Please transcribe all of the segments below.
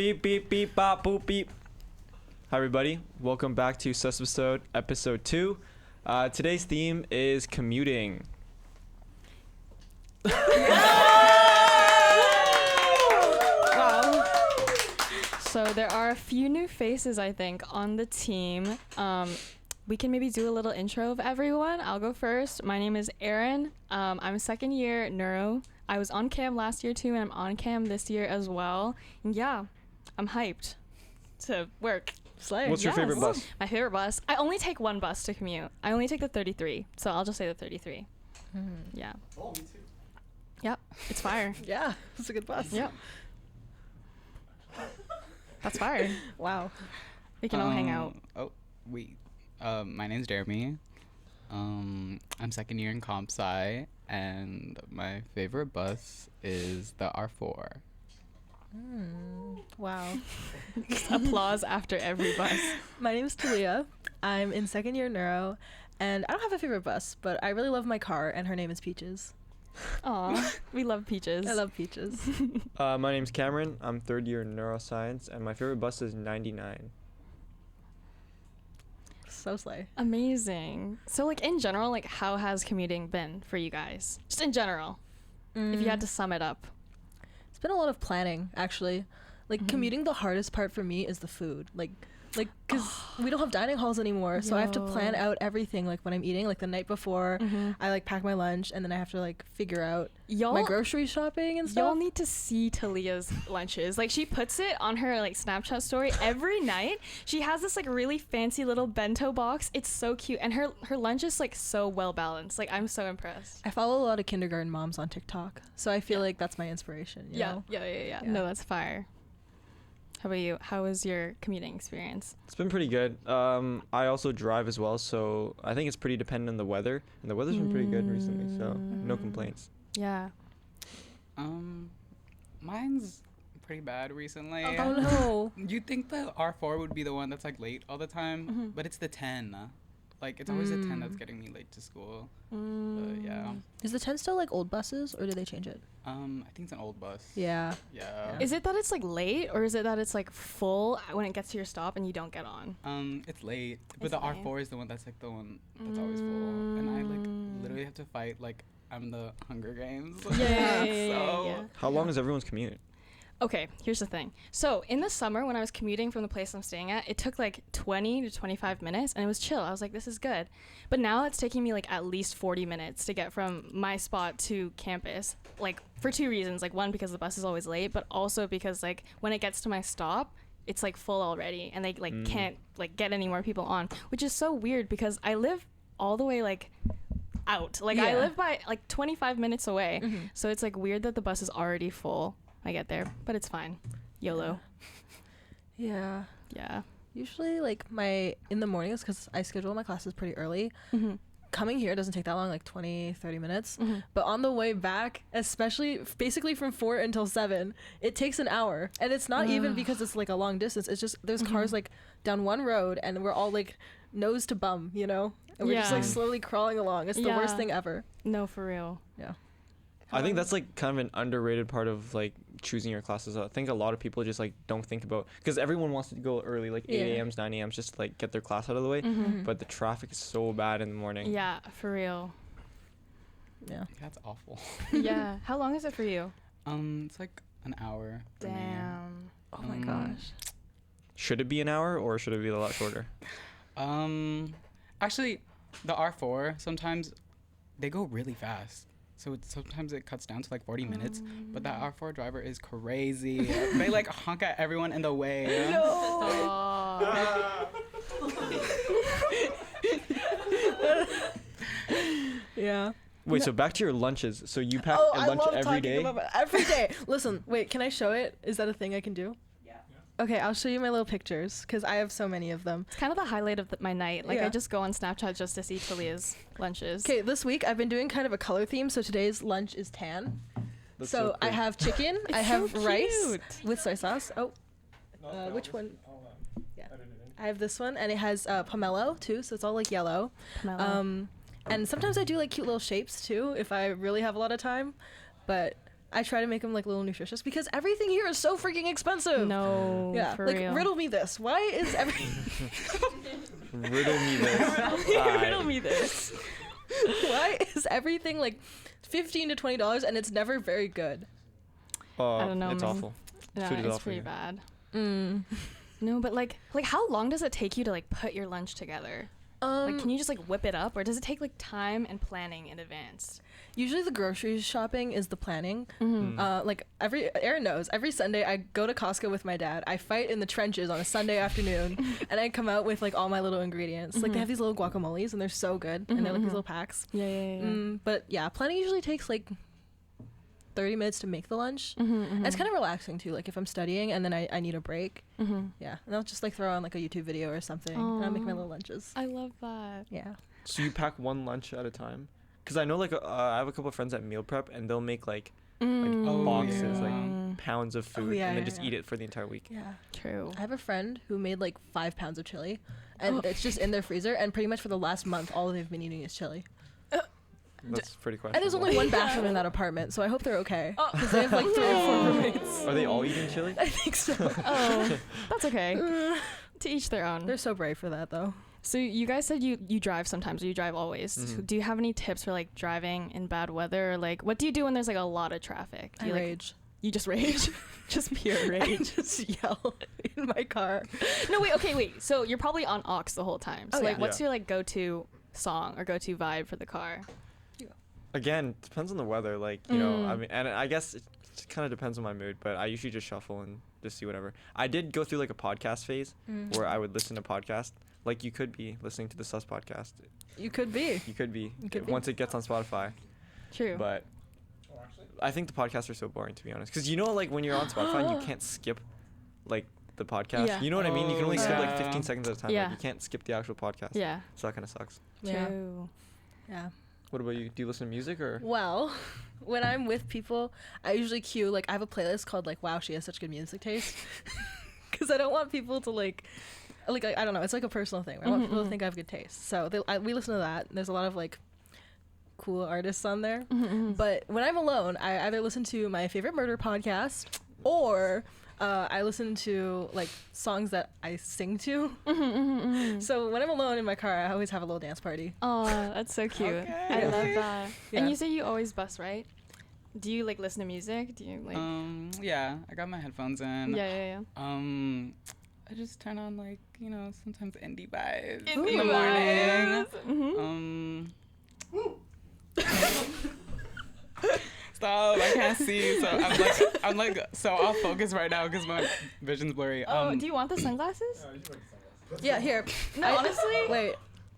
beep beep beep bop boop beep. Hi everybody, welcome back to SUSPISODE episode 2. Today's theme is commuting. Wow. So there are a few new faces, I think, on the team. We can maybe do a little intro of everyone. I'll go first. My name is Erin. I'm a second year neuro. I was on cam last year too, and I'm on cam this year as well. And yeah, I'm hyped to work. Slay. What's your favorite bus? My favorite bus? I only take one bus to commute. I only take the 33, so I'll just say the 33. Yeah. Oh, me too. Yep, it's fire. Yeah, it's a good bus. Yep. That's fire. Wow. We can all hang out. Oh, wait. My name's Geremy. I'm second year in comp sci, and my favorite bus is the R4. Wow. Applause after every bus. My name is Talia. I'm in second year neuro, and I don't have a favorite bus, but I really love my car, and her name is Peaches. Aw, we love Peaches. I love Peaches. My name's Cameron. I'm third year in neuroscience, and my favorite bus is 99. So slay. Amazing. So, like, in general, like, how has commuting been for you guys? Just in general, if you had to sum it up. It's been a lot of planning, actually. Like, commuting, the hardest part for me is the food. Like, because we don't have dining halls anymore, so I have to plan out everything, like, when I'm eating, like, the night before, I, like, pack my lunch, and then I have to, like, figure out my grocery shopping and stuff. Y'all need to see Talia's lunches. Like, she puts it on her, like, Snapchat story every night. She has this, like, really fancy little bento box. It's so cute, and her lunch is, like, so well balanced. Like, I'm so impressed. I follow a lot of kindergarten moms on TikTok, so I feel like that's my inspiration, you know? Yeah. No, that's fire. How about you? How was your commuting experience? It's been pretty good. I also drive as well, so I think it's pretty dependent on the weather, and the weather's been pretty good recently, so no complaints. Yeah. Mine's pretty bad recently. Oh no. You'd think the R4 would be the one that's like late all the time, but it's the 10. Like, it's always the 10 that's getting me late to school. But yeah. Is the 10 still like old buses, or did they change it? I think it's an old bus. Yeah. Yeah. Is it that it's like late, or is it that it's like full when it gets to your stop and you don't get on? It's late, but It's the late. R4 is the one that's like the one that's always full, and I like literally have to fight like I'm the Hunger Games. Yeah. How long is everyone's commute? Okay, here's the thing. So in the summer, when I was commuting from the place I'm staying at, it took like 20 to 25 minutes, and it was chill. I was like, this is good. But now it's taking me like at least 40 minutes to get from my spot to campus, like for two reasons. Like, one, because the bus is always late, but also because like when it gets to my stop, it's like full already, and they like can't like get any more people on, which is so weird because I live all the way like out. Like, I live by like 25 minutes away, so it's like weird that the bus is already full. I get there, but it's fine. YOLO. Yeah. Yeah. Usually, like, in the mornings, because I schedule my classes pretty early, coming here doesn't take that long, like 20, 30 minutes. But on the way back, especially basically from 4 until 7, it takes an hour. And it's not even because it's like a long distance. It's just there's cars like down one road, and we're all like nose to bum, you know? And we're just like slowly crawling along. It's the worst thing ever. No, for real. Yeah. I think that's like kind of an underrated part of like choosing your classes. I think a lot of people just like don't think about, because everyone wants to go early, like 8 a.m.s, 9 a.m.s, just to like get their class out of the way. But the traffic is so bad in the morning. Yeah, for real. Yeah. That's awful. Yeah. How long is it for you? It's like an hour. for me. Damn. Oh my gosh. Should it be an hour, or should it be a lot shorter? Actually, the R4 sometimes they go really fast. So sometimes it cuts down to like 40 minutes, but that R4 driver is crazy. They like honk at everyone in the way. Yeah. Wait, so back to your lunches. So you pack I lunch love every talking day? about every day. Listen, wait, can I show it? Is that a thing I can do? Okay, I'll show you my little pictures, because I have so many of them. It's kind of the highlight of my night. Like, Yeah. I just go on Snapchat just to see Talia's lunches. Okay, this week I've been doing kind of a color theme, so today's lunch is tan. That's So I cool. have chicken, It's I have so rice cute. with soy sauce. Oh, which one? Yeah. I have this one, and it has pomelo too, so it's all like yellow. Pomelo. And sometimes I do like cute little shapes too, if I really have a lot of time. But I try to make them like a little nutritious because everything here is so freaking expensive. No, Yeah, for like real. riddle me this. Why is Riddle me this. Riddle me this. why is everything like $15 to $20 and it's never very good? I don't know, It's man. awful. Yeah, Food is it's awful pretty here. bad. Mm. No, but like how long does it take you to like put your lunch together? Like, can you just like whip it up, or does it take like time and planning in advance? Usually the grocery shopping is the planning. Mm-hmm. Like Erin knows, every Sunday I go to Costco with my dad. I fight in the trenches on a Sunday afternoon, and I come out with like all my little ingredients. Like they have these little guacamoles, and they're so good, and they're like these little packs. Yeah. But yeah, planning usually takes like 30 minutes to make the lunch. And it's kind of relaxing too. Like if I'm studying and then I need a break, yeah, and I'll just like throw on like a YouTube video or something, and I'll make my little lunches. I love that. Yeah. So you pack one lunch at a time? Because I know like I have a couple of friends that meal prep and they'll make like boxes, like pounds of food, yeah, and then yeah, just yeah. eat it for the entire week. Yeah. True. I have a friend who made like 5 pounds of chili, and it's just in their freezer. And pretty much for the last month, all they've been eating is chili. That's pretty questionable. And there's only one bathroom in that apartment, so I hope they're okay. Because they have like 3 or 4 roommates. Are they all eating chili? I think so. Oh, that's okay. To each their own. They're so brave for that, though. So you guys said you drive sometimes, or you drive always. So do you have any tips for like driving in bad weather? Or, like, what do you do when there's like a lot of traffic? Do I you, like, rage. You just rage? Just pure I rage. just yell in my car. No, wait. So you're probably on aux the whole time. So Oh, like, yeah. what's your like go-to song or go-to vibe for the car? Again, depends on the weather. Like, you know, I mean, and I guess it kind of depends on my mood, but I usually just shuffle and just see whatever. I did go through like a podcast phase where I would listen to podcasts. Like you could be listening to the SUS podcast. You could be. You could be. You could be. Once it gets on Spotify. True. But I think the podcasts are so boring, to be honest. Because you know, like when you're on Spotify, and you can't skip like the podcast. Yeah. You know what I mean? You can only skip like Yeah. 15 seconds at a time. Yeah. Like, you can't skip the actual podcast. Yeah. So that kind of sucks. Yeah. True. Yeah. What about you? Do you listen to music or? Well, when I'm with people, I usually cue, like, I have a playlist called, like, wow, she has such good music taste. Because I don't want people to, like, I don't know. It's like a personal thing. I want people to think I have good taste. So we listen to that. There's a lot of, like, cool artists on there. But when I'm alone, I either listen to my favorite murder podcast or I listen to, like, songs that I sing to. So when I'm alone in my car, I always have a little dance party. Oh, that's so cute. Okay. I love that. Yeah. And you say you always bus, right? Do you like listen to music? Do you like? Yeah, I got my headphones in. Yeah. I just turn on like, you know, sometimes indie vibes Indie in the morning. vibes. Stop! I can't see, so I'm like, so I'll focus right now because my vision's blurry. Oh, do you want the sunglasses? Yeah, here. No, honestly. Wait,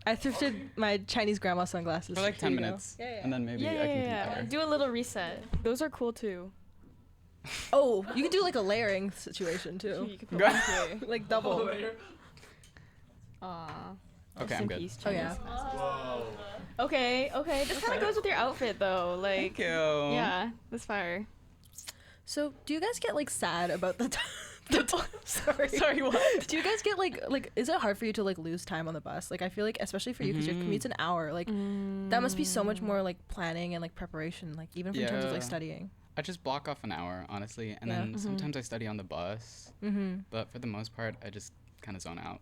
I thrifted my Chinese grandma sunglasses. for like 10 Here you go. minutes, Yeah. and then maybe I can do better. Do a little reset. Those are cool too. Oh, you can do like a layering situation too. You could put one here. Like double. Aw. Okay, Rest I'm in good. peace, Oh, yeah. Chinese glasses. Okay. This kind of goes with your outfit though. Like, Thank you. yeah, that's fire. So, do you guys get like sad about the sorry. Sorry, what? Do you guys get like is it hard for you to like lose time on the bus? Like I feel like especially for you because your commute's an hour. Like that must be so much more like planning and like preparation. Like even in terms of like Yeah. studying. I just block off an hour, honestly, and Yeah. then sometimes I study on the bus. But for the most part, I just kind of zone out.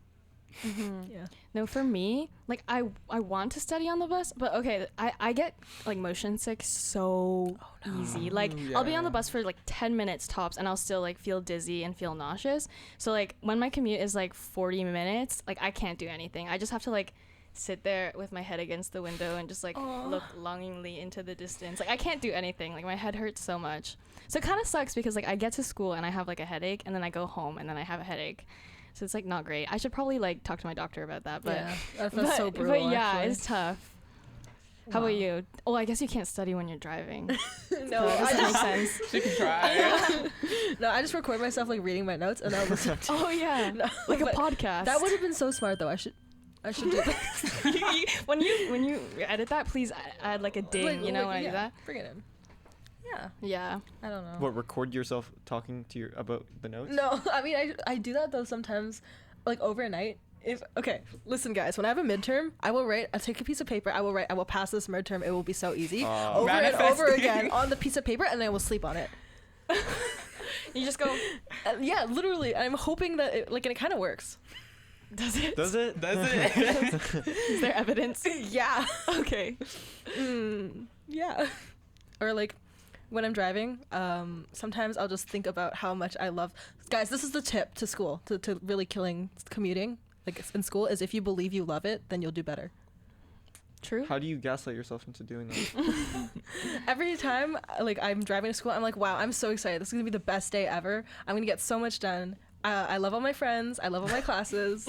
Yeah. No, for me, like I want to study on the bus, but okay, I get like motion sick so easy. Like I'll be on the Yeah. bus for like 10 minutes tops and I'll still like feel dizzy and feel nauseous. So like when my commute is like 40 minutes, like I can't do anything. I just have to like sit there with my head against the window and just like look longingly into the distance. Like I can't do anything. Like my head hurts so much. So it kind of sucks because like I get to school and I have like a headache and then I go home and then I have a headache. So it's like not great. I should probably like talk to my doctor about that, but Yeah. That's so brutal. but yeah, actually. it's tough. How about you? Oh, I guess you can't study when you're driving. No, That I doesn't make just, sense. You can try. no, I just record myself like reading my notes and I'll listen to Oh yeah, No, like a but podcast. That would have been so smart though. I should do that. when you edit that, please add like a ding. Like, you know like, when I yeah, do that. Bring it in. Yeah. Yeah. I don't know. What, record yourself talking to about the notes? No, I mean I do that though sometimes, like overnight. Listen, guys. When I have a midterm, I'll take a piece of paper. I will pass this midterm. It will be so easy. Over and over again on the piece of paper, and then I will sleep on it. You just go. Yeah, literally. I'm hoping that and it kind of works. Does it? Does it? Is there evidence? Yeah. Okay. Yeah. Or like when I'm driving, sometimes I'll just think about how much I love. Guys, this is the tip to school to really killing commuting. Like in school, is if you believe you love it, then you'll do better. True. How do you gaslight yourself into doing that? Every time like I'm driving to school, I'm like, wow, I'm so excited. This is gonna be the best day ever. I'm gonna get so much done. I love all my friends. I love all my classes.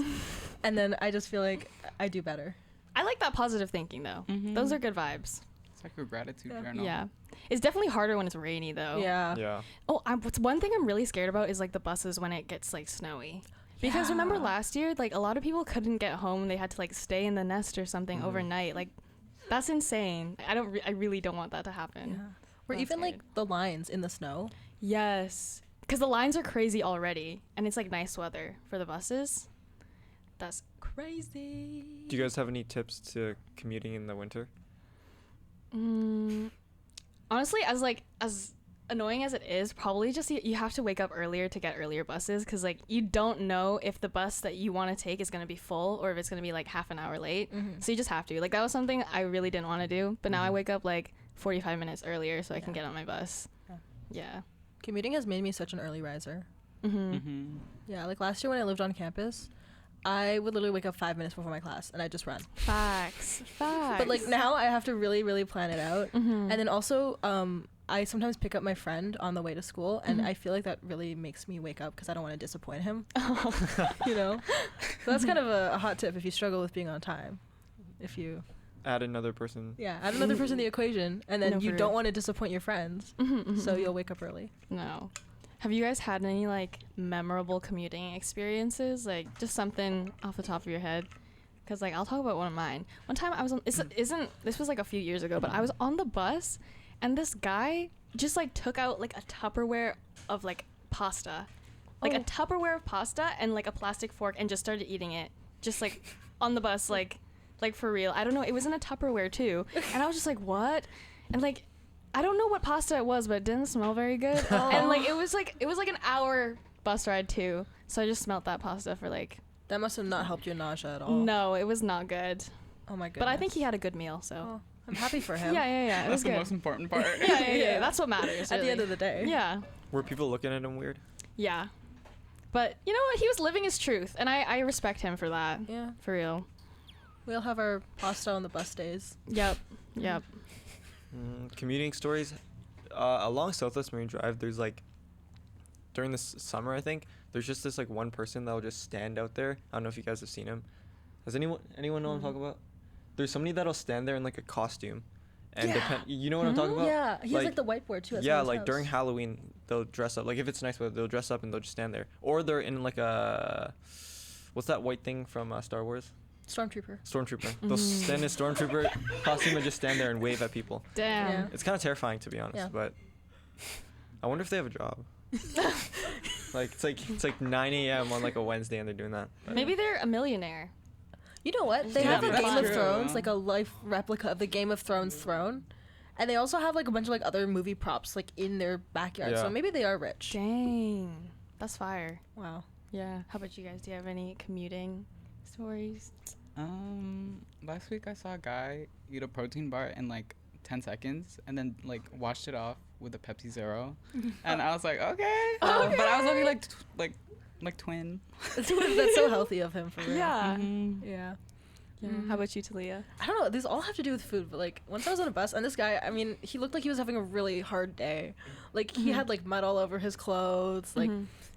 And then I just feel like I do better. I like that positive thinking though. Mm-hmm. Those are good vibes. It's like a gratitude Yeah. journal. Yeah. It's definitely harder when it's rainy though. Yeah. Yeah. Oh, what's one thing I'm really scared about is like the buses when it gets like snowy. Because remember last year, like a lot of people couldn't get home. They had to like stay in the nest or something overnight. Like that's insane. I really don't want that to happen. Yeah. Or I'm even scared. like the lines in the snow. Yes. Because the lines are crazy already. And it's like nice weather for the buses. That's crazy. Do you guys have any tips to commuting in the winter? Honestly, as annoying as it is, probably just you have to wake up earlier to get earlier buses because like you don't know if the bus that you want to take is going to be full or if it's going to be like half an hour late. So you just have to. Like that was something I really didn't want to do, but now I wake up like 45 minutes earlier so I can get on my bus. Yeah. Commuting has made me such an early riser. Mm-hmm. Yeah, like last year when I lived on campus, I would literally wake up 5 minutes before my class and I'd just run. Facts. But like now I have to really, really plan it out. And then also, I sometimes pick up my friend on the way to school, and I feel like that really makes me wake up because I don't want to disappoint him. You know? So that's kind of a hot tip if you struggle with being on time. If you Add another person. add another person in the equation, and then No, you for don't real. want to disappoint your friends, so you'll wake up early. No. Have you guys had any like memorable commuting experiences? Like just something off the top of your head? Because like I'll talk about one of mine. One time I was on this was like a few years ago, but I was on the bus and this guy just like took out like a Tupperware of like pasta. Like a Tupperware of pasta and like a plastic fork and just started eating it. Just like on the bus like for real. I don't know, it was in a Tupperware too. And I was just like, what? And like I don't know what pasta it was, but it didn't smell very good. And like it was like an hour bus ride too. So I just smelt that pasta for like That must have not helped your nausea at all. no, it was not good. Oh my goodness. But I think he had a good meal, so Oh, I'm happy for him. yeah. It was That's the good. most important part. Yeah. That's what matters. At Really. the end of the day. Yeah. Were people looking at him weird? Yeah. But you know what? He was living his truth, and I respect him for that. Yeah. For real. We'll have our pasta on the bus days. Yep. Commuting stories. Along Southwest Marine Drive, there's like, during this summer, I think, there's just this like one person that'll just stand out there. I don't know if you guys have seen him. Does anyone know what I'm talking about? There's somebody that'll stand there in like a costume. And you know what I'm talking about? Yeah, he has like the whiteboard too. At Yeah, someone's like house. during Halloween, they'll dress up. Like if it's nice weather, they'll dress up and they'll just stand there. Or they're in like a, what's that white thing from Star Wars? Stormtrooper. They'll stand in a Stormtrooper costume and just stand there and wave at people. Damn. Yeah. It's kind of terrifying, to be honest. Yeah. But I wonder if they have a job. It's like 9 a.m. on like a Wednesday and they're doing that. Maybe they're a millionaire. You know what? They Yeah, have a that's Game of true. Thrones, like a life replica of the Game of Thrones throne. And they also have like a bunch of like other movie props like in their backyard. Yeah. So maybe they are rich. Dang. That's fire. Wow. Yeah. How about you guys? Do you have any commuting stories? Last week I saw a guy eat a protein bar in like 10 seconds and then like washed it off with a Pepsi Zero. And I was like, okay. But I was looking like twin. That's so healthy of him for real. Yeah. Yeah. Yeah. How about you, Talia? I don't know. These all have to do with food, but like once I was on a bus and this guy, I mean, he looked like he was having a really hard day. Like he had like mud all over his clothes, like,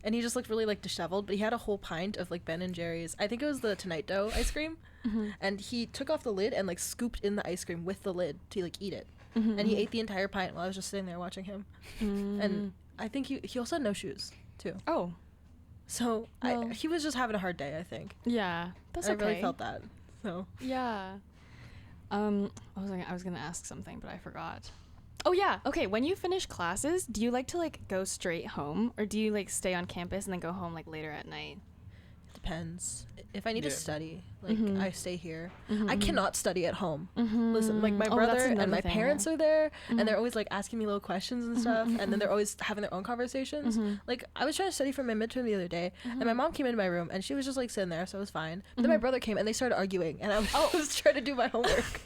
and he just looked really like disheveled. But he had a whole pint of like Ben and Jerry's. I think it was the Tonight Dough ice cream, and he took off the lid and like scooped in the ice cream with the lid to like eat it. And he ate the entire pint while I was just sitting there watching him. And I think he also had no shoes too. Oh. So Well. he was just having a hard day, I think. Yeah. That's And okay. I really felt that. So Yeah. I was gonna ask something, but I forgot. Oh yeah. Okay. When you finish classes, do you like to like go straight home, or do you like stay on campus and then go home like later at night? Depends. If I need to study, like Mhm. I stay here. Mhm, I mhm. cannot study at home. Mhm. Listen, like my Oh, that's brother and another my thing, parents yeah. are there, and they're Mhm. always like asking me little questions and Mhm, stuff, mhm, and then they're mhm. always having their own conversations. Mhm. Like I was trying to study for my midterm the other day, and my Mhm. mom came into my room, and she was just like sitting there, so it was fine. But then my Mhm. brother came, and they started arguing, and I was trying to do my homework,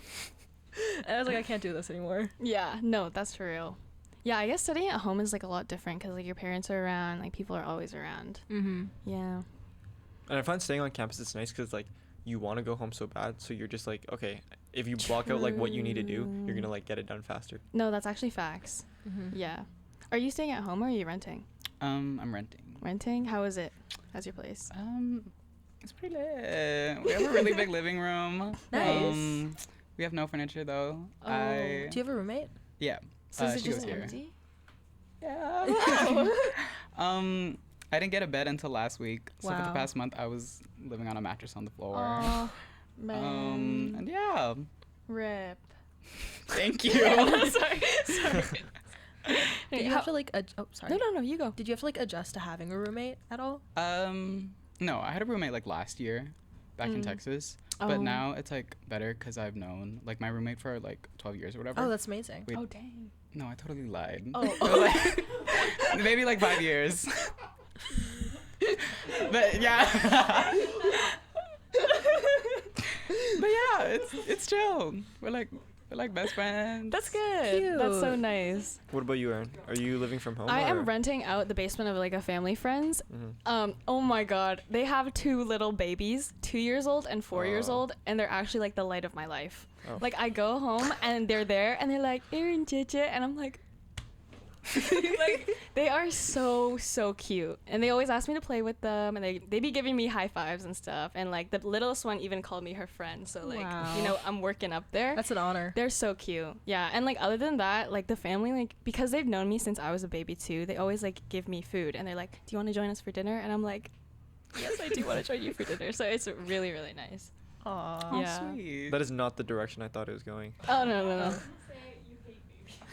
and I was like, I can't do this anymore. Yeah, no, that's for real. Yeah, I guess studying at home is like a lot different because like your parents are around, like people are always around. Mm-hmm. Yeah. And I find staying on campus is nice because like you want to go home so bad, so you're just like, okay, if you block out like what you need to do, you're gonna like get it done faster. No, that's actually facts. Mm-hmm. Yeah. Are you staying at home or are you renting? I'm renting. Renting? How is it? How's your place? It's pretty lit. We have a really big living room. Nice. We have no furniture though. Oh. Do you have a roommate? Yeah. So is it she just goes here. empty? Yeah. I didn't get a bed until last week. So for the Wow. past month, I was living on a mattress on the floor. Oh, man. And yeah. Rip. Thank you. Sorry. Did you have to like? Sorry. No, you go. Did you have to like adjust to having a roommate at all? No, I had a roommate like last year back in Texas. Oh. But now it's like better because I've known like my roommate for like 12 years or whatever. Oh, that's amazing. Wait. Oh, dang. No, I totally lied. Oh. It was, like, maybe like 5 years. But yeah. But yeah, it's chill. We're like best friends. That's good. That's so Cute. nice. What about you, Erin? Are you living from home? I or? am renting out the basement of like a family friend's. Mhm. Oh my god, they have 2 little babies, 2 years old and 4 years Oh. old, and they're actually like the light of my life. Oh. Like I go home and they're there and they're like, Erin, Jeje, and I'm like, like they are so cute, and they always ask me to play with them, and they be giving me high fives and stuff, and like the littlest one even called me her friend, so like you know, I'm working up there. That's an honor. They're so cute. Yeah. And like other than that, like the family, like because they've known me since I was a baby too, they always like give me food, and they're like, do you want to join us for dinner? And I'm like, yes, I do want to join you for dinner. So it's really, really nice. Aww. Oh, Yeah. sweet. That is not the direction I thought it was going. Oh no.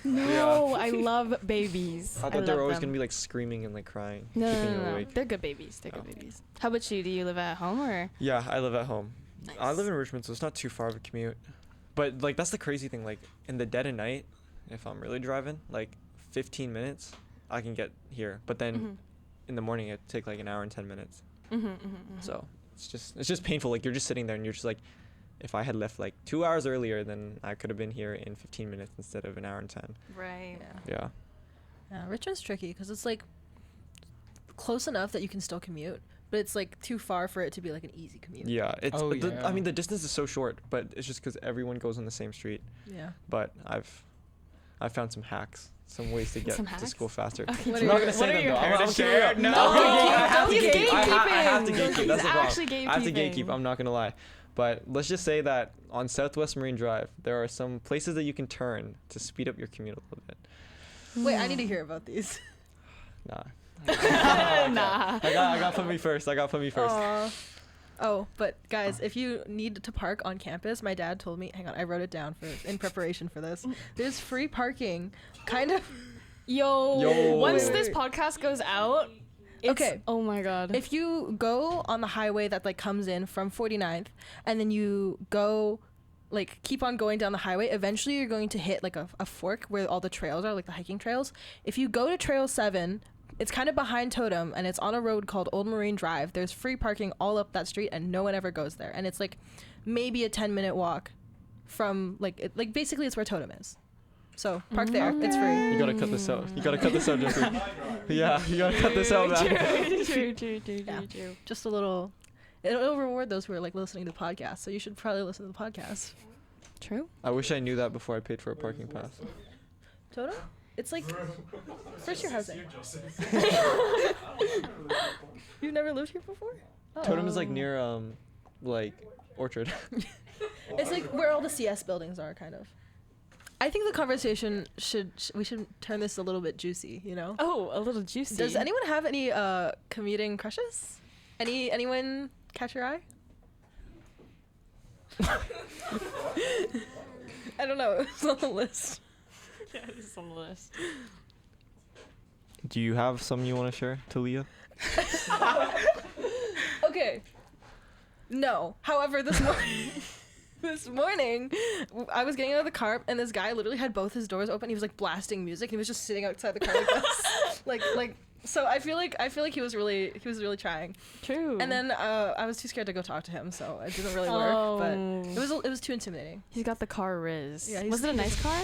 No, I love babies. I thought they love were always them. gonna be like screaming and like crying, No, keeping you no. awake. They're good babies. They're Oh. good babies. How about you? Do you live at home or? Yeah, I live at home. I Nice. live in Richmond, so it's not too far of a commute. But like that's the crazy thing. Like in the dead of night, if I'm really driving, like 15 minutes, I can get here. But then Mhm. in the morning, it take like an hour and 10 minutes. Mhm. So it's just painful. Like you're just sitting there and you're just like, if I had left like 2 hours earlier, then I could have been here in 15 minutes instead of an hour and 10. Right. Yeah. Yeah. Richmond's tricky because it's like close enough that you can still commute, but it's like too far for it to be like an easy commute. Yeah. It's. Oh, I yeah. mean, the distance is so short, but it's just because everyone goes on the same street. Yeah. But I've found some hacks, some ways to get Some to hacks? school faster. Okay. What I'm are not your- gonna what say are them your though. I'm hacks? kidding. Share? No. I have to He's gatekeep. I have to gatekeeping. gatekeep. That's the He's problem. actually I have to gatekeeping. gatekeep. I'm not gonna lie. But let's just say that on Southwest Marine Drive, there are some places that you can turn to speed up your commute a little bit. Wait, I need to hear about these. Nah. Nah. I got put me first. Aw. Oh, but guys, if you need to park on campus, my dad told me. Hang on, I wrote it down in preparation for this. There's free parking, kind of. Yo. Once Wait, this wait. podcast goes out, it's, Okay. Oh my god. If you go on the highway that like comes in from 49th, and then you go, like keep on going down the highway, eventually you're going to hit like a fork where all the trails are, like the hiking trails. If you go to Trail 7, it's kind of behind Totem, and it's on a road called Old Marine Drive. There's free parking all up that street, and no one ever goes there. And it's like maybe a 10-minute walk from like basically it's where Totem is. So park there. It's free. You gotta cut this out. Jeffrey. Yeah, you gotta cut this out, man. True. Yeah. Just a little. It'll reward those who are like listening to the podcast. So you should probably listen to the podcast. True. I wish I knew that before I paid for a parking pass. Totem? It's like first year housing. You've never lived here before? Totem is like near like Orchard. It's like where all the CS buildings are, kind of. I think the conversation we should turn this a little bit juicy, you know? Oh, a little juicy. Does anyone have any commuting crushes? Anyone catch your eye? I don't know. It's on the list. Yeah, this is on the list. Do you have some you want to share, Talia? Okay. No. However, this morning, this morning, I was getting out of the car, and this guy literally had both his doors open. He was like blasting music. He was just sitting outside the car like this, like. So I feel like he was really trying. True. And then I was too scared to go talk to him, so it didn't really work. But it was too intimidating. He's got the car Riz. Yeah, was it a nice car?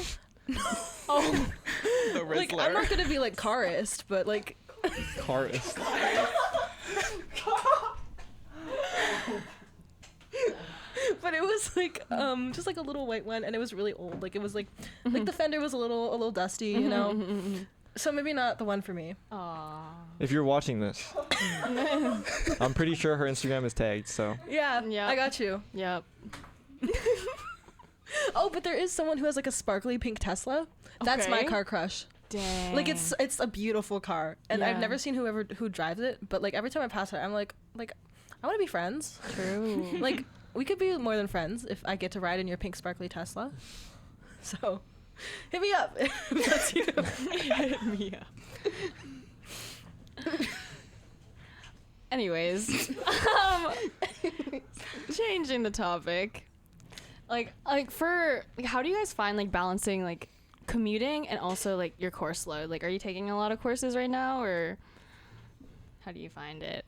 Oh, The like Rizzler. I'm not gonna be like carist, but like. Carist. But it was like just like a little white one, and it was really old. Like it was like the fender was a little dusty, you know. So maybe not the one for me. Aww. If you're watching this, I'm pretty sure her Instagram is tagged, so. Yeah, Yep. I got you. Yep. Oh, but there is someone who has like a sparkly pink Tesla. That's my Okay. car crush. Dang. Like it's a beautiful car, and I've Yeah. never seen who drives it. But like every time I pass her, I'm like I want to be friends. True. Like we could be more than friends if I get to ride in your pink sparkly Tesla. So, hit me up. If that's you. Hit me up. Anyways, changing the topic. Like for how do you guys find like balancing like commuting and also like your course load? Like, are you taking a lot of courses right now, or how do you find it?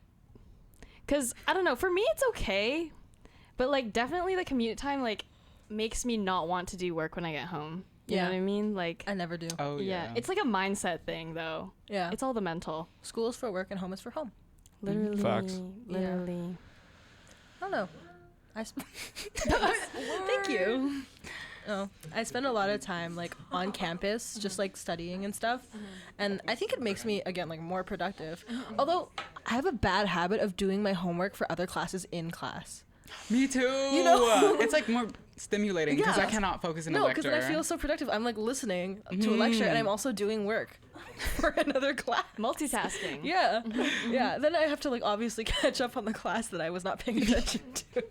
Because I don't know. For me, it's okay, but like definitely the commute time like makes me not want to do work when I get home. You know what I mean? Like, I never do. Oh yeah, it's like a mindset thing though. Yeah. It's all the mental. School is for work and home is for home. Literally. Facts. Literally. I don't know. Thank you. Oh, I spend a lot of time like on campus, just like studying and stuff, and I think it makes me again like more productive. Although I have a bad habit of doing my homework for other classes in class. Me too. You know? It's like more stimulating because I Yeah. cannot focus in a No, lecture. because then I feel so productive. I'm like listening to a lecture and I'm also doing work for another class. Multitasking. Yeah, yeah. Then I have to like obviously catch up on the class that I was not paying attention to.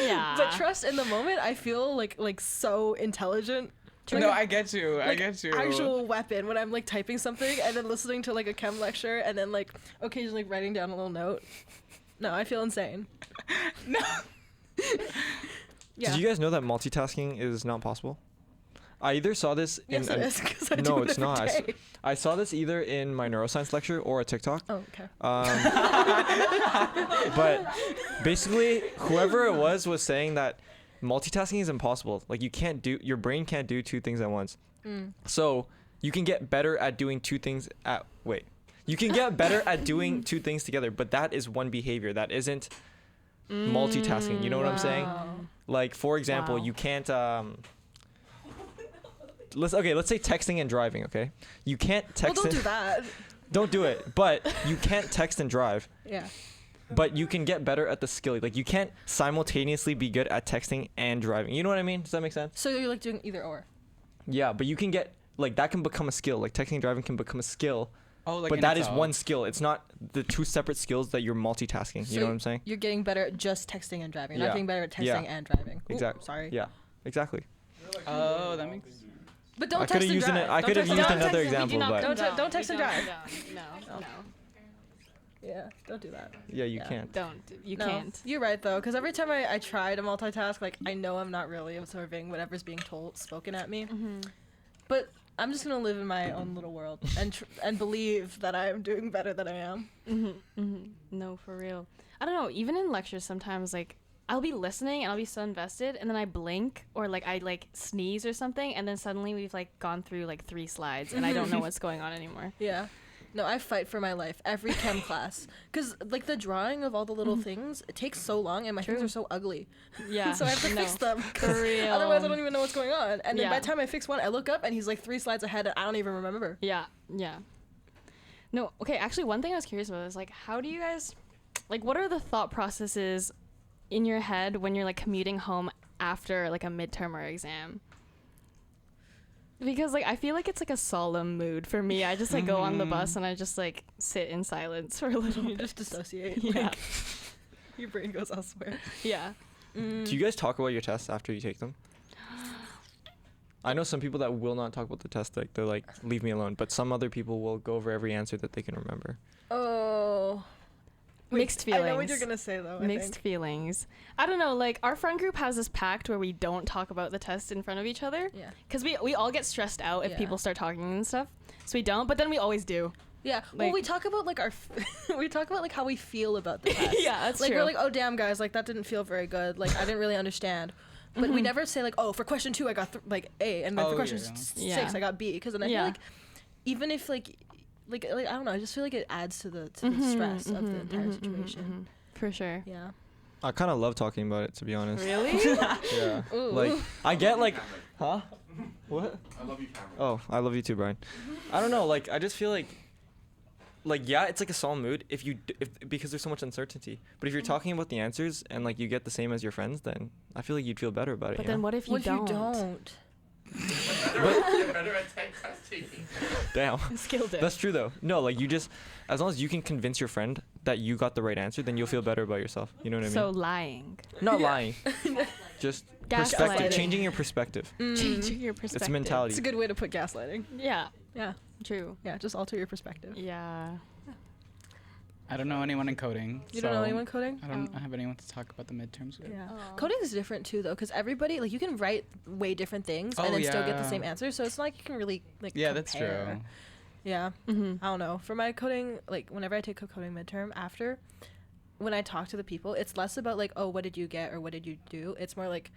Yeah. But trust in the moment, I feel like so intelligent. No, I get you. I Like, get you. actual weapon when I'm like typing something and then listening to like a chem lecture and then like occasionally writing down a little note. No, I feel insane. No. Yeah. Did you guys know that multitasking is not possible? I either saw this Yes, in it is, 'cause I do no, it it's not. every day. I saw this either in my neuroscience lecture or a TikTok. Oh, okay. But basically, whoever it was saying that multitasking is impossible. Like your brain can't do two things at once. So you can get better at doing two things you can get better at doing two things together, but that is one behavior. That isn't multitasking. You know what I'm saying? Like, for example, Wow. you can't let's say texting and driving, okay? You can't text Well, don't and do that. don't do it. But you can't text and drive. Yeah. But you can get better at the skill. Like, you can't simultaneously be good at texting and driving. You know what I mean? Does that make sense? So you're like doing either or. Yeah, but you can get like that can become a skill. Like, texting and driving can become a skill. Oh, like But in that is itself. one skill. It's not the two separate skills that you're multitasking. You know what I'm saying? You're getting better at just texting and driving. You're Yeah. not getting better at texting Yeah. and driving. Ooh, Exactly. sorry. Yeah. Exactly. Oh, that makes. But don't I could text have and used drive. I Don't could have text used and drive. another example, but Don't text and drive. No. Yeah, don't do that. Oh. yeah, you Yeah. can't. Don't. You No, can't. You're right though, because every time I try to multitask, like I know I'm not really absorbing whatever's being spoken at me. But I'm just gonna live in my own little world and believe that I am doing better than I am. No, for real. I don't know. Even in lectures, sometimes like I'll be listening and I'll be so invested, and then I blink or like I like sneeze or something, and then suddenly we've like gone through like 3 slides, and I don't know what's going on anymore. Yeah. No, I fight for my life every chem class, because like the drawing of all the little things, it takes so long, and my things True. are so ugly. Yeah. So I have to no, fix them. 'Cause For real. otherwise, I don't even know what's going on. And then by Yeah. the time I fix one, I look up and he's like 3 slides ahead, and I don't even remember. Yeah. No, okay, actually one thing I was curious about is like how do you guys like what are the thought processes in your head when you're like commuting home after like a midterm or exam? Because like I feel like it's like a solemn mood for me. I just like go on the bus and I just like sit in silence for a little You bit. just dissociate. Yeah. Like, your brain goes elsewhere. Yeah. Do you guys talk about your tests after you take them? I know some people that will not talk about the test. Like, they're like, leave me alone. But some other people will go over every answer that they can remember. Oh. Mixed feelings. I know what you're gonna say though. Mixed feelings. I don't know. Like our friend group has this pact where we don't talk about the test in front of each other. Yeah. Because we all get stressed out if people start talking and stuff. So we don't. But then we always do. Yeah. Well, we talk about like we talk about like how we feel about the test. Yeah, that's like true. we're like, oh damn guys, like that didn't feel very good. Like I didn't really understand. But we never say like, oh, for question 2 I got like A, and then for question 6 I got B. Because then I feel like even if like I don't know, I just feel like it adds to the stress of the entire situation. For sure. Yeah. I kind of love talking about it, to be honest. Really? Yeah. Ooh. Like I get like, huh? What? I love you, Cameron. Oh, I love you too, Brian. I don't know. Like I just feel like yeah, it's like a solemn mood if because there's so much uncertainty. But if you're talking about the answers and like you get the same as your friends, then I feel like you'd feel better about it. But you then know? what if you don't? You're better at test taking. Damn. Skilled it. That's true though. No, like you just, as long as you can convince your friend that you got the right answer, then you'll feel better about yourself. You know what I mean? So lying. Not lying. Just perspective, Gaslighting. changing your perspective. Changing your perspective. It's a mentality. It's a good way to put gaslighting. Yeah. Yeah. True. Yeah. Just alter your perspective. Yeah. I don't know anyone in coding. You don't know anyone coding? I don't have anyone to talk about the midterms with. Yeah. Aw. Coding is different too, though, because everybody like you can write way different things and then still get the same answer. So it's not like you can really like. Yeah, that's compare. true. Yeah. Mm-hmm. I don't know. For my coding, like whenever I take a coding midterm, after when I talk to the people, it's less about like, oh, what did you get or what did you do? It's more like,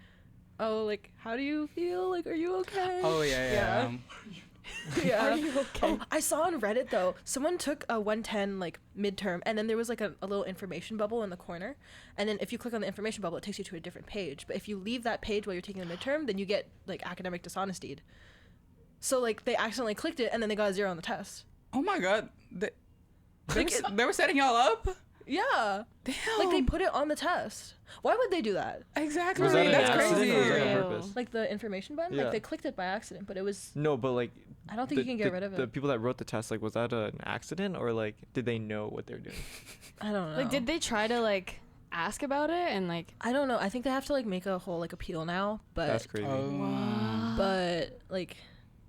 oh, like how do you feel? Like, are you okay? Oh yeah. Yeah. Are you okay? Oh, I saw on Reddit though, someone took a 110 like midterm, and then there was like a little information bubble in the corner, and then if you click on the information bubble, it takes you to a different page. But if you leave that page while you're taking the midterm, then you get like academic dishonesty. So like they accidentally clicked it, and then they got a 0 on the test. Oh my god. They were setting y'all up? Yeah. Damn. Like they put it on the test. Why would they do that? Exactly. Was that an That's accident crazy. or was that on Real. purpose? Like the information button, Yeah. like they clicked it by accident, but it was. No, but like. I don't think you can get rid of The it. people that wrote the test, like, was that an accident or like did they know what they were doing? I don't know. Like, did they try to like ask about it and like? I don't know. I think they have to like make a whole like appeal now, but That's crazy. Oh. but like,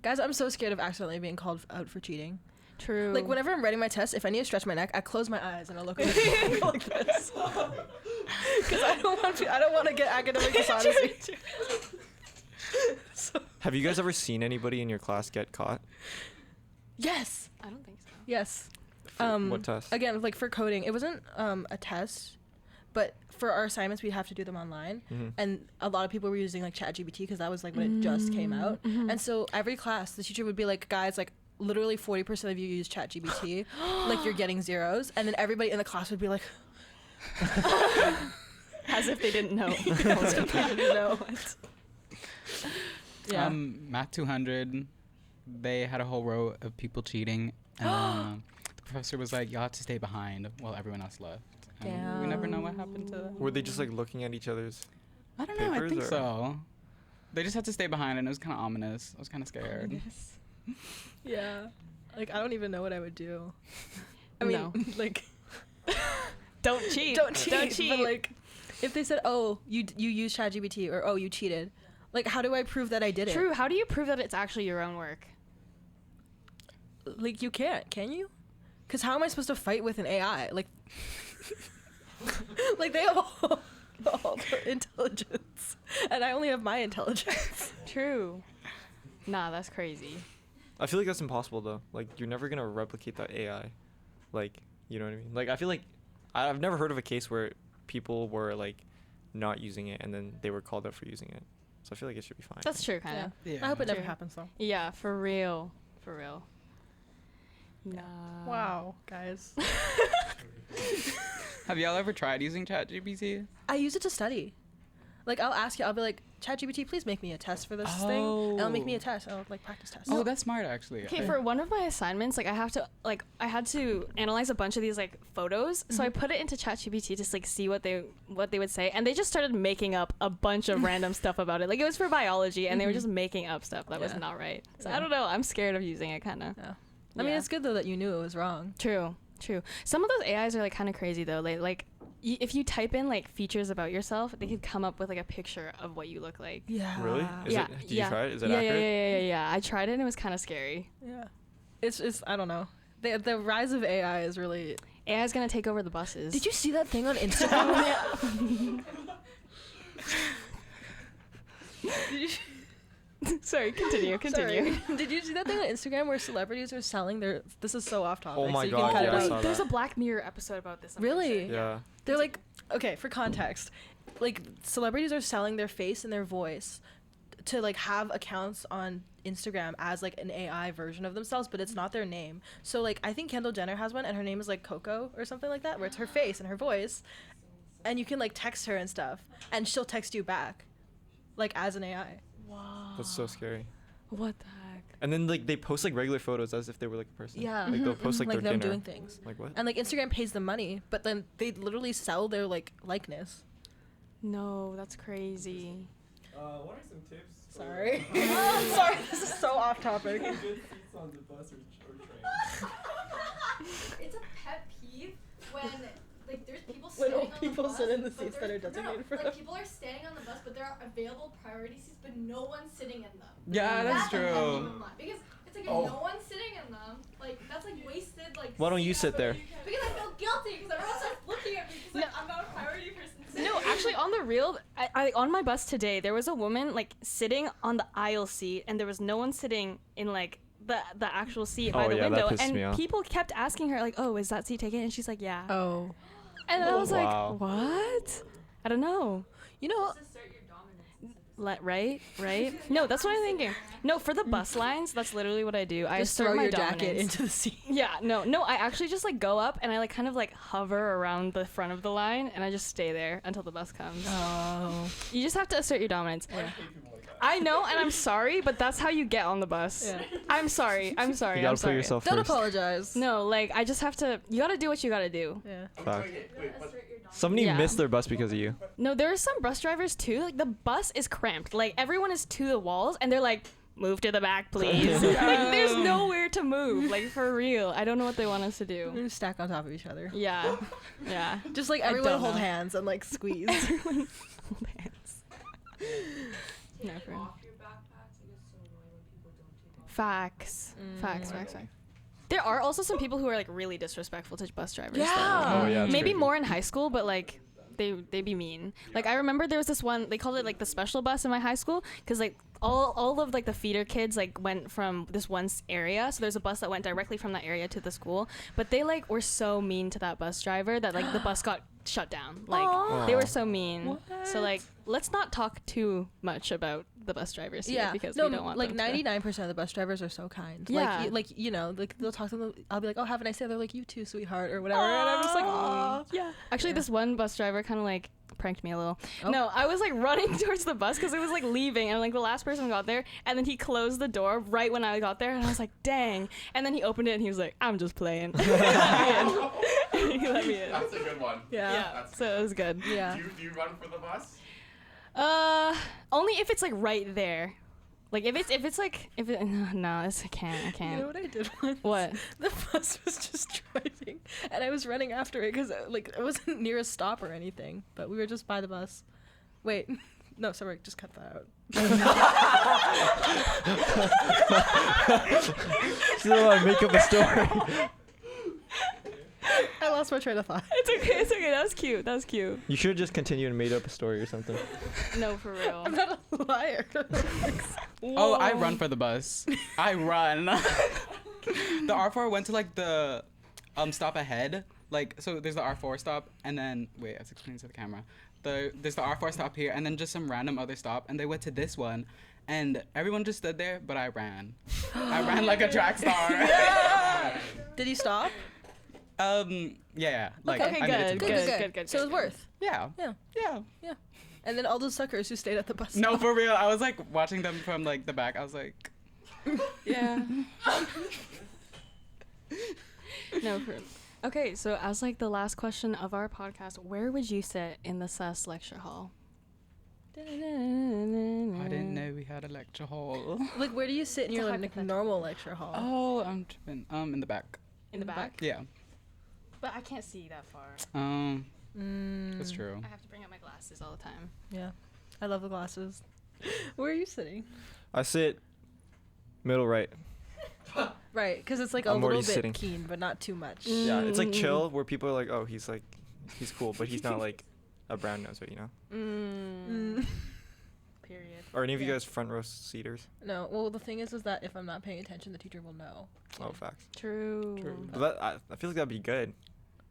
guys, I'm so scared of accidentally being called out for cheating. True. Like whenever I'm writing my test, if I need to stretch my neck, I close my eyes and I look at it like this, because I don't want to get academic dishonesty. So, Have you guys ever seen anybody in your class get caught? yes, I don't think so. yes. For what test? Again, like for coding, it wasn't a test, but for our assignments, we have to do them online. Mhm. And a lot of people were using like ChatGPT because that was like when it just came out. And so every class, the teacher would be like, guys, like literally 40% of you use ChatGPT, like you're getting zeros. And then everybody in the class would be like, As if they didn't know. as if they didn't know. Yeah. Math 200, they had a whole row of people cheating, and the professor was like, "Y'all have to stay behind," while everyone else left. And we never know what happened to them. Were they just like looking at each other's? I don't know. I papers, think or- so. They just had to stay behind, and it was kind of ominous. I was kind of scared. Yeah. Like, I don't even know what I would do. I mean, No. like, Don't cheat. don't cheat. Don't cheat. But, like, if they said, oh, you use ChatGPT, or oh, you cheated, like, how do I prove that I did it? True. How do you prove that it's actually your own work? Like, you can't, can you? Because how am I supposed to fight with an AI? Like, like they have all the intelligence, and I only have my intelligence. True. Nah, that's crazy. I feel like that's impossible though. Like you're never gonna replicate that AI. Like you know what I mean? Like I feel like I've never heard of a case where people were like not using it and then they were called out for using it. So I feel like it should be fine. That's true, kind of. Yeah. I hope it never True. happens though. Yeah, for real. For real. Nah. Wow, guys. Have y'all ever tried using ChatGPT? I use it to study. Like, I'll ask you, I'll be like, ChatGPT, please make me a test for this thing. And it'll make me a test. I'll, like, practice tests. Oh, that's smart, actually. Okay, for one of my assignments, like I had to analyze a bunch of these like photos. So I put it into ChatGPT to just like see what they would say, and they just started making up a bunch of random stuff about it. Like it was for biology, and they were just making up stuff that was Yeah. not right. So Yeah. I don't know. I'm scared of using it, kind of. Yeah. I mean, it's good, though, that you knew it was wrong. True. Some of those AIs are like kind of crazy though. Like if you type in like features about yourself, they could come up with like a picture of what you look like. Yeah. Really? Is yeah. it? Did you try it? Is it yeah, accurate? Yeah. I tried it and it was kind of scary. Yeah. It's I don't know. The rise of AI is really AI is gonna take over the buses. Did you see that thing on Instagram? Sorry, continue. Sorry. Did you see that thing on Instagram where celebrities are selling their? This is so off topic. Oh my so you God, can cut yeah, I it saw out. that. There's a Black Mirror episode about this. I'm pretty Really? sure. Yeah. They're like, okay, for context, like celebrities are selling their face and their voice to like have accounts on Instagram as like an AI version of themselves, but it's not their name. So like I think Kendall Jenner has one and her name is like Coco or something like that, where it's her face and her voice, and you can like text her and stuff, and she'll text you back, like as an AI. Wow. That's so scary. What the heck? And then like they post like regular photos as if they were like a person. Yeah. Like they'll post like Like their them dinner. doing things. Like what? And like Instagram pays them money, but then they literally sell their like likeness. No, that's crazy. What are some tips? Sorry. Sorry, this is so off topic. Good seats on the bus or train. It's a pet peeve when like there's people When standing old on people the bus, sit in the but seats that there- are designated for like them. people are standing on the bus, but there are available priority seats, but no one's sitting in them. Yeah, that's a pet peeve true. of mine, because it's like if Oh. no one's sitting in them, like that's like wasted like. Why don't you seat sit there? effort. Because I feel guilty because everyone starts looking at me because like, I'm not a priority person. No, actually, on the real, I on my bus today, there was a woman like sitting on the aisle seat, and there was no one sitting in like the actual seat by Oh, the yeah, that window, pissed and me off. people kept asking her like, "Oh, is that seat taken?" And she's like, "Yeah." Oh. And I was Wow. like, "What?" I don't know. You know, Right? No, that's what I'm thinking. No, for the bus lines, that's literally what I do. I just assert throw my your dominance. jacket into the seat. Yeah, no, I actually just like go up and I like kind of like hover around the front of the line and I just stay there until the bus comes. Oh. You just have to assert your dominance. Yeah. I know, and I'm sorry, but that's how you get on the bus. Yeah. I'm sorry. You gotta I'm put sorry. yourself Don't first. apologize. No, like I just have to. You gotta do what you gotta do. Yeah. Fact. Wait, what? Somebody Yeah. missed their bus because of you. No, there are some bus drivers too. Like the bus is cramped. Like everyone is to the walls, and they're like, "Move to the back, please." Like there's nowhere to move. Like for real. I don't know what they want us to do. We're just stack on top of each other. Yeah, yeah. Just like I everyone don't hold know. hands and like squeeze. Hold hands. No, for real. Facts. Facts. There are also some people who are like really disrespectful to bus drivers. though. Yeah. Oh yeah. that's Maybe crazy. more in high school, but like they be mean. Like I remember there was this one, they called it like the special bus in my high school, because like all of like the feeder kids like went from this one area, so there's a bus that went directly from that area to the school, but they like were so mean to that bus driver that like the bus got shut down. Like Aw. they were so mean. So like let's not talk too much about the bus drivers here, Yeah. because No, we don't want like them to- 99% of the bus drivers are so kind. Yeah. Like you know, like they'll talk to them. I'll be like, "Oh, have a nice day." They're like, "You too, sweetheart," or whatever. And I'm just like, "Aw." Yeah. Actually, Yeah. this one bus driver kind of like pranked me a little. Oh. No, I was like running towards the bus because it was like leaving, and like the last person got there, and then he closed the door right when I got there, and I was like, dang. And then he opened it, and he was like, I'm just playing. He let me in. That's a good one. Yeah. Yeah. That's So it was good. Yeah. Do you run for the bus? Only if it's like right there. Like if it no, this I You know can't. what I did once? What? The bus was just driving, and I was running after it because like it wasn't near a stop or anything, but we were just by the bus. Wait, no, sorry, just cut that out. She doesn't want to make up a story. I lost my train of thought. It's okay. That was cute. You should have just continued and made up a story or something. No, for real. I'm not a liar. Oh, I run for the bus. I run. The R4 went to like the stop ahead. Like so there's the R4 stop and then wait, I was explaining to the camera. There's the R4 stop here and then just some random other stop, and they went to this one and everyone just stood there, but I ran. I ran like a track star. Did he stop? Yeah. Like Okay, I made it to the good. bus. So it was worth. Yeah. Yeah. And then all those suckers who stayed at the bus No, stop. for real. I was like watching them from like the back. I was like, yeah. No, for okay. So as like the last question of our podcast, where would you sit in the SUS lecture hall? I didn't know we had a lecture hall. Like, where do you sit in It's a your like, hypothetical. normal lecture hall? Oh, I'm tripping. In the back. In the back. Yeah. But I can't see that far. That's true. I have to bring up my glasses all the time. Yeah. I love the glasses. Where are you sitting? I sit middle right. Right, because it's like a I'm already little bit sitting. keen, but not too much. Yeah, it's like chill where people are like, oh, he's cool, but he's not like a brown nose, you know? Period. Are any of you Yeah. guys front row seaters? No, well, the thing is that if I'm not paying attention, the teacher will know. Oh, facts. True. But I feel like that'd be good.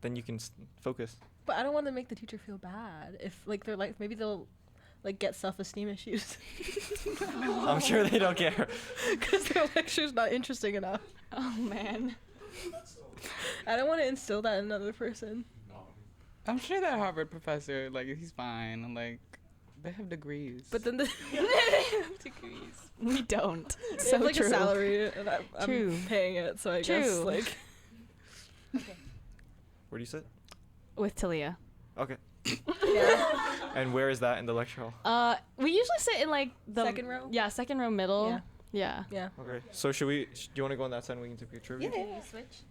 Then you can focus. But I don't want to make the teacher feel bad. If like they're like maybe they'll like get self-esteem issues I'm sure they don't care. because their lecture's not interesting enough. Oh man. I don't want to instill that in another person. I'm sure that Harvard professor, like, he's fine. And, like, they have degrees. But then the Degrees. We don't. they So have like true. a salary, and True. I'm paying it, so I guess True. like. Where do you sit? With Talia. Okay. Yeah. And where is that in the lecture hall? We usually sit in like the Second row? Yeah, second row middle. Yeah. Yeah. Yeah. Okay. So should we? Do you want to go on that side and we can take a picture of you? Yeah. Switch.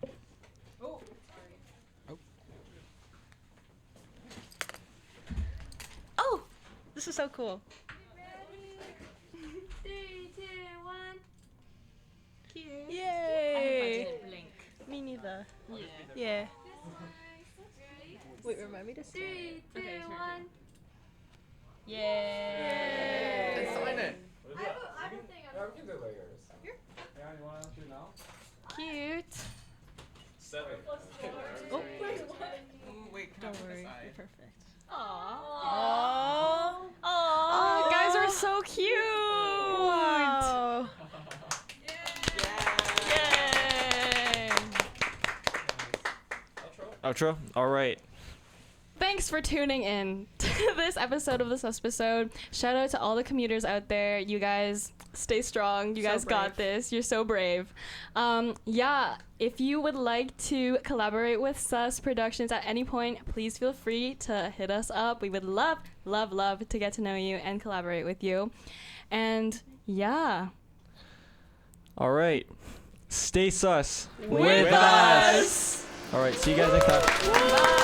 Oh, this is so cool. Ready? 3, 2, 1. Cute. Yay! blink. Me neither. Yeah. Yeah. Ready? Wait, remind me to say. 3, 2, Okay, sure, 1. Yay! And sign it. I have a thing on we can do layers. Here? Yeah, you want to do now? Cute. 7. Oh, Ooh, wait, can I don't put worry. aside? You're perfect. Aww. Oh. Oh, guys are so cute. Wow. Yay. Outro. All right. Thanks for tuning in to this episode of the SUSPISODE. Shout out to all the commuters out there. You guys stay strong. You So guys got this. You're so brave. Yeah, if you would like to collaborate with SUS Productions at any point, please feel free to hit us up. We would love, love, love to get to know you and collaborate with you. And yeah. All right. Stay sus With us. All right. See you guys next time. Bye.